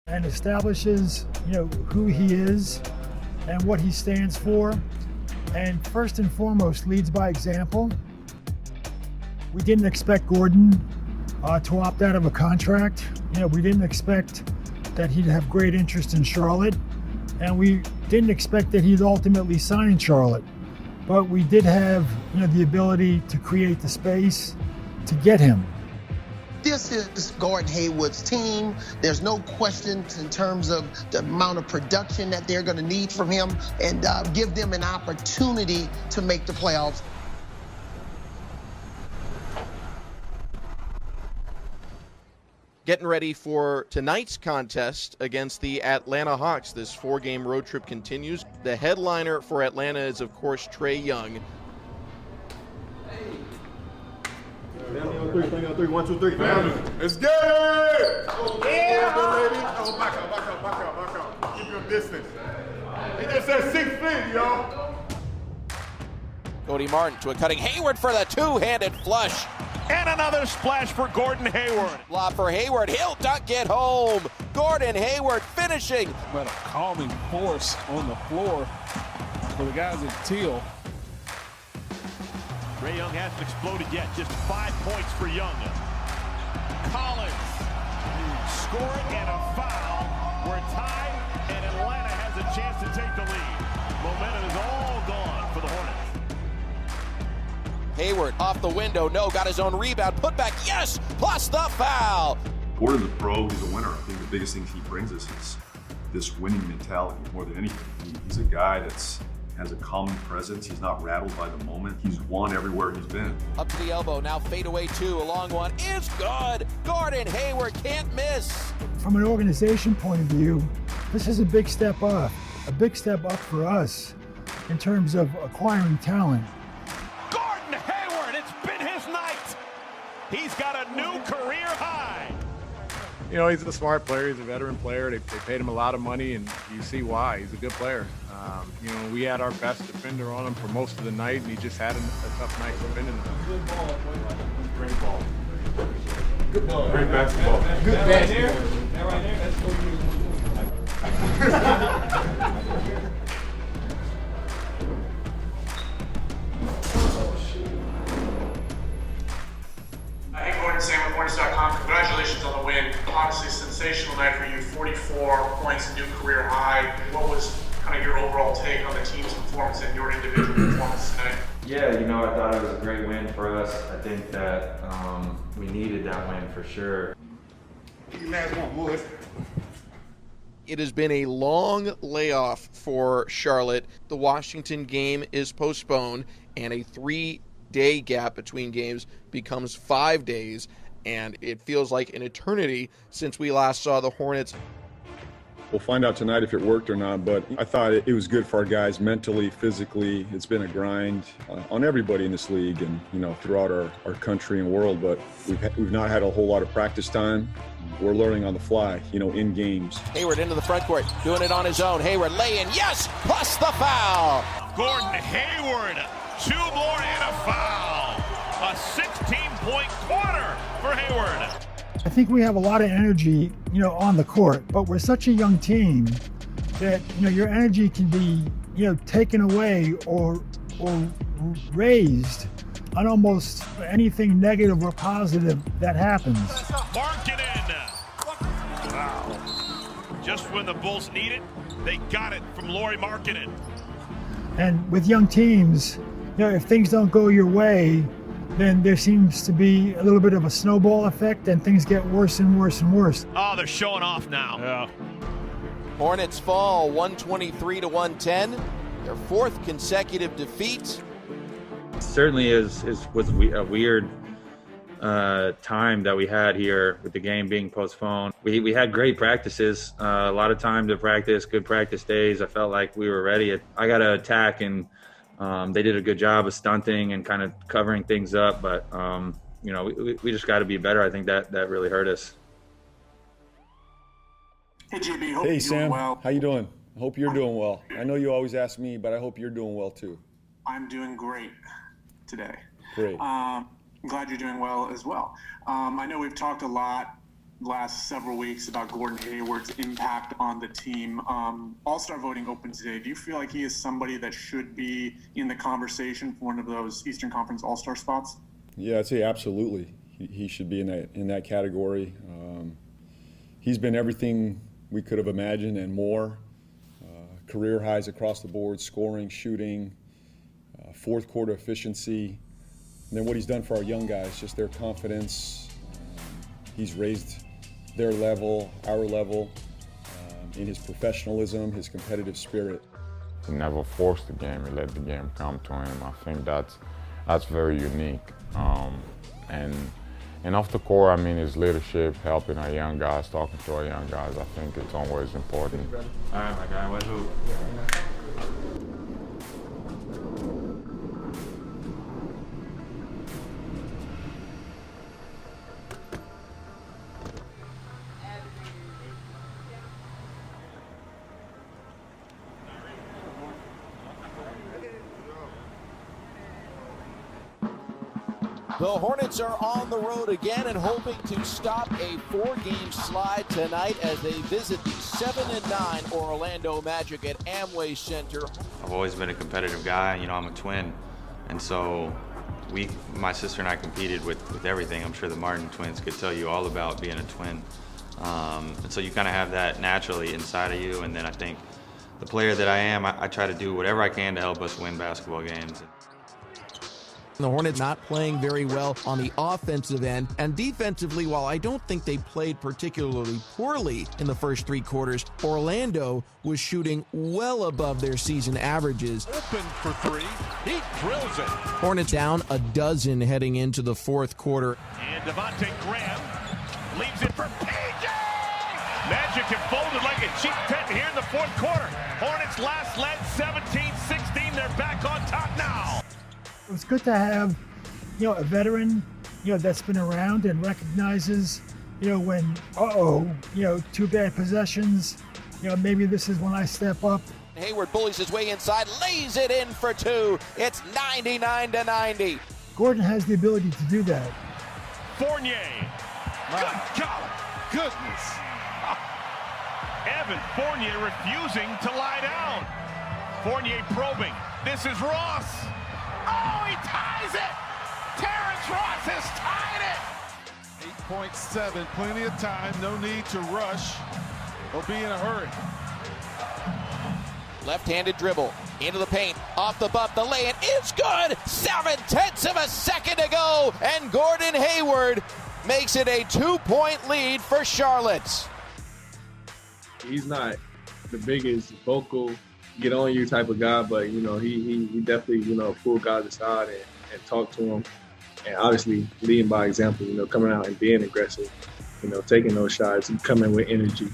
and establishes, who he is and what he stands for. And first and foremost, leads by example. We didn't expect Gordon to opt out of a contract. We didn't expect that he'd have great interest in Charlotte, and we didn't expect that he'd ultimately sign in Charlotte. But we did have, the ability to create the space to get him. This is Gordon Hayward's team. There's no question in terms of the amount of production that they're going to need from him, and give them an opportunity to make the playoffs. Getting ready for tonight's contest against the Atlanta Hawks. This 4-game road trip continues. The headliner for Atlanta is, of course, Trae Young. Three, 1, 2, 3. Let's get it! Yeah! Oh, back out. Keep your distance. He just said 6 feet, yo. Cody Martin to a cutting Hayward for the two-handed flush. And another splash for Gordon Hayward. Lob for Hayward. He'll dunk it home. Gordon Hayward finishing. But a calming force on the floor for the guys at Teal. Trae Young hasn't exploded yet. Just 5 points for Young. Collins scoring and a foul. We're tied, and Atlanta has a chance to take the lead. Momentum is all gone for the Hornets. Hayward off the window, no, got his own rebound, put back, yes, plus the foul. Gordon's a pro, he's a winner. I think the biggest thing he brings us is this winning mentality more than anything. He's a guy that's has a calming presence. He's not rattled by the moment. He's won everywhere he's been. Up to the elbow, now fade away two, a long one is good. Gordon Hayward can't miss. From an organization point of view, this is a big step up for us in terms of acquiring talent. Gordon Hayward, it's been his night. He's got a new career high. He's a smart player. He's a veteran player. They paid him a lot of money, and you see why. He's a good player. We had our best defender on him for most of the night, and he just had a tough night defending him. Good ball. Great ball. Good ball. Great basketball. Good basketball. That right there, that's what you Hey Gordon, Sam with Hornets.com. Congratulations on the win. Obviously, sensational night for you. 44 points, new career high. What was kind of your overall take on the team's performance and your individual performance tonight? Yeah, I thought it was a great win for us. I think that we needed that win for sure. last one, boys. It has been a long layoff for Charlotte. The Washington game is postponed, and a 3-day gap between games becomes 5 days, and it feels like an eternity since we last saw the Hornets. We'll find out tonight if it worked or not, but I thought it was good for our guys mentally, physically. It's been a grind on everybody in this league and, throughout our country and world, but we've not had a whole lot of practice time. We're learning on the fly, in games. Hayward into the front court, doing it on his own. Hayward laying, yes, plus the foul. Gordon Hayward, 2 more and a foul. A 16-point quarter for Hayward. I think we have a lot of energy, on the court, but we're such a young team that, your energy can be, taken away or raised on almost anything negative or positive that happens. Markkanen. Wow. Just when the Bulls need it, they got it from Lauri Markkanen. And with young teams, if things don't go your way, then there seems to be a little bit of a snowball effect and things get worse and worse and worse. Oh, they're showing off now. Yeah. Hornets fall 123-110. Their 4th consecutive defeat. Certainly was a weird time that we had here with the game being postponed. We had great practices, a lot of time to practice, good practice days. I felt like we were ready. I got to attack, and they did a good job of stunting and kind of covering things up. But, we just got to be better. I think that really hurt us. Hey, JB, hope Hey, you're Sam. doing well. How you doing? I hope you're doing well. I know you always ask me, but I hope you're doing well too. I'm doing great today. Great. I'm glad you're doing well as well. I know we've talked a lot last several weeks about Gordon Hayward's impact on the team. All-Star voting open today. Do you feel like he is somebody that should be in the conversation for one of those Eastern Conference All-Star spots? Yeah, I'd say absolutely. He should be in that category. He's been everything we could have imagined and more. Career highs across the board, scoring, shooting, fourth quarter efficiency, and then what he's done for our young guys, just their confidence. He's raised their level, our level, in his professionalism, his competitive spirit. He never forced the game, he let the game come to him. I think that's very unique. And off the court, I mean, his leadership, helping our young guys, talking to our young guys, I think it's always important. All right, my guy, what hoop? The Hornets are on the road again and hoping to stop a 4-game slide tonight as they visit the 7-9 Orlando Magic at Amway Center. I've always been a competitive guy. You know, I'm a twin. And so my sister and I competed with everything. I'm sure the Martin twins could tell you all about being a twin. And so you kind of have that naturally inside of you. And then I think the player that I am, I try to do whatever I can to help us win basketball games. The Hornets not playing very well on the offensive end, and defensively, while I don't think they played particularly poorly in the first 3 quarters, Orlando was shooting well above their season averages. Open for 3. He drills it. Hornets down a dozen heading into the 4th quarter. And Devontae Graham leaves it for PJ! Magic have folded like a cheap tent here in the 4th quarter. Hornets last led 17-16. They're back on top now. It's good to have, a veteran, that's been around and recognizes, when, 2 bad possessions, maybe this is when I step up. Hayward bullies his way inside, lays it in for 2. It's 99-90. Gordon has the ability to do that. Fournier. Good God. Goodness. Evan Fournier refusing to lie down. Fournier probing. This is Ross. Oh, he ties it! Terrence Ross has tied it! 8.7, plenty of time, no need to rush or be in a hurry. Left-handed dribble, into the paint, off the bump, the lay-in is good! 7/10 of a second to go, and Gordon Hayward makes it a 2-point lead for Charlotte. He's not the biggest vocal, get on you type of guy, but he definitely pull guys aside and talk to him, and obviously leading by example. Coming out and being aggressive, taking those shots and coming with energy.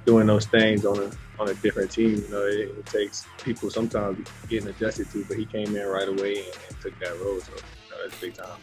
Doing those things on a different team. It takes people sometimes getting adjusted to, but he came in right away and took that role. So that's big time.